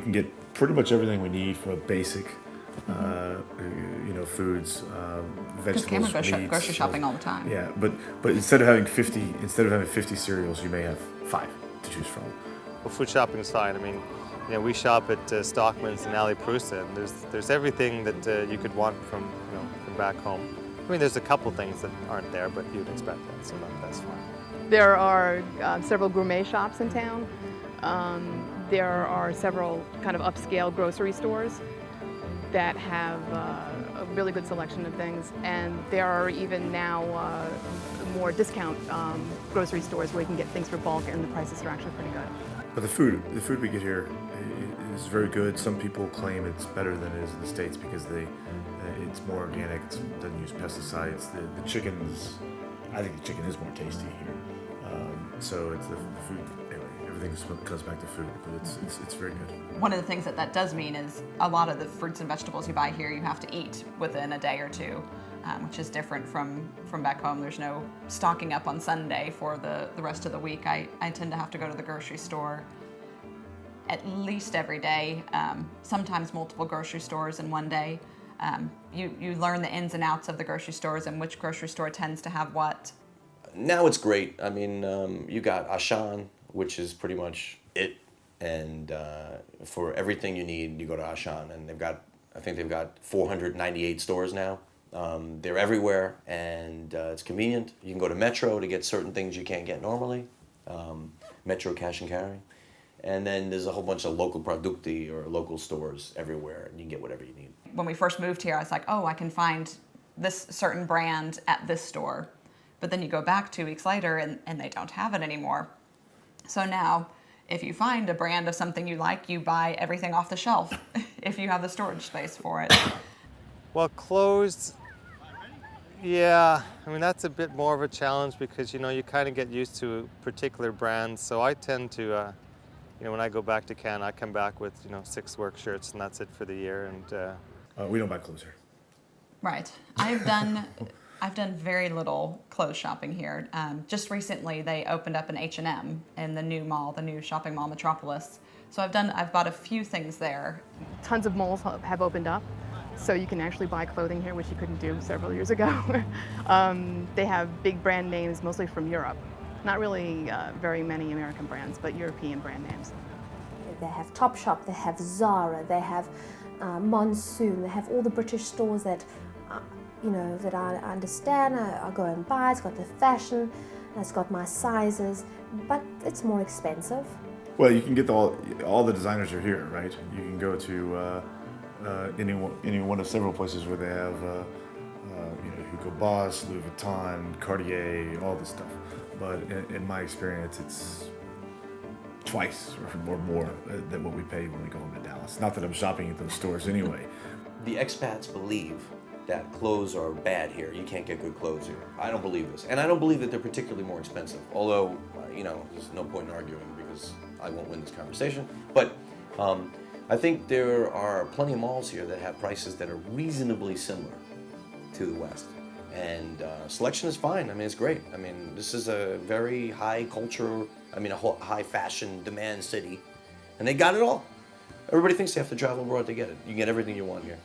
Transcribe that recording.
we can get pretty much everything we need for basic, foods, Because Cameron vegetables, goes meats. grocery shopping all the time. Yeah, but instead of having 50 cereals, you may have 5 to choose from. Well, food shopping is fine. I mean, we shop at Stockman's and Ali Prusa, and there's everything that you could want from back home. I mean, there's a couple things that aren't there, but you'd expect that, so that's fine. There are several gourmet shops in town. There are several kind of upscale grocery stores that have a really good selection of things, and there are even now more discount grocery stores where you can get things for bulk, and the prices are actually pretty good. But the food we get here is very good. Some people claim it's better than it is in the States because it's more organic, it doesn't use pesticides. The chickens, I think the chicken is more tasty here. So it's the food. Anyway, everything comes back to food, but it's very good. One of the things that does mean is a lot of the fruits and vegetables you buy here you have to eat within a day or two, which is different from back home. There's no stocking up on Sunday for the rest of the week. I tend to have to go to the grocery store at least every day, sometimes multiple grocery stores in one day. You learn the ins and outs of the grocery stores and which grocery store tends to have what. Now it's great. I mean, you got Auchan, which is pretty much it, and for everything you need, you go to Auchan, and I think they've got 498 stores now. They're everywhere, and it's convenient. You can go to Metro to get certain things you can't get normally, Metro Cash and Carry. And then there's a whole bunch of local producti or local stores everywhere, and you can get whatever you need. When we first moved here, I was like, oh, I can find this certain brand at this store. But then you go back 2 weeks later and they don't have it anymore. So now, if you find a brand of something you like, you buy everything off the shelf if you have the storage space for it. Well, clothes, yeah, I mean, that's a bit more of a challenge because, you kind of get used to particular brands. So I tend to, when I go back to Canada, I come back with, 6 work shirts and that's it for the year. And we don't buy clothes here. Right. I've done very little clothes shopping here. Just recently, they opened up an H&M in the new mall, the new shopping mall Metropolis. So I've bought a few things there. Tons of malls have opened up, so you can actually buy clothing here, which you couldn't do several years ago. They have big brand names, mostly from Europe. Not really very many American brands, but European brand names. They have Topshop, they have Zara, they have Monsoon, they have all the British stores that that I understand. I go and buy. It's got the fashion, it's got my sizes, but it's more expensive. Well, you can get all the designers are here, right? You can go to any one of several places where they have Hugo Boss, Louis Vuitton, Cartier, all this stuff. But in my experience, it's twice or more than what we pay when we go into Dallas. Not that I'm shopping at those stores anyway. The expats believe that clothes are bad here. You can't get good clothes here. I don't believe this. And I don't believe that they're particularly more expensive. Although, there's no point in arguing because I won't win this conversation. But I think there are plenty of malls here that have prices that are reasonably similar to the West. And selection is fine. I mean, it's great. I mean, this is a very high culture, a high fashion demand city. And they got it all. Everybody thinks they have to travel abroad to get it. You can get everything you want here.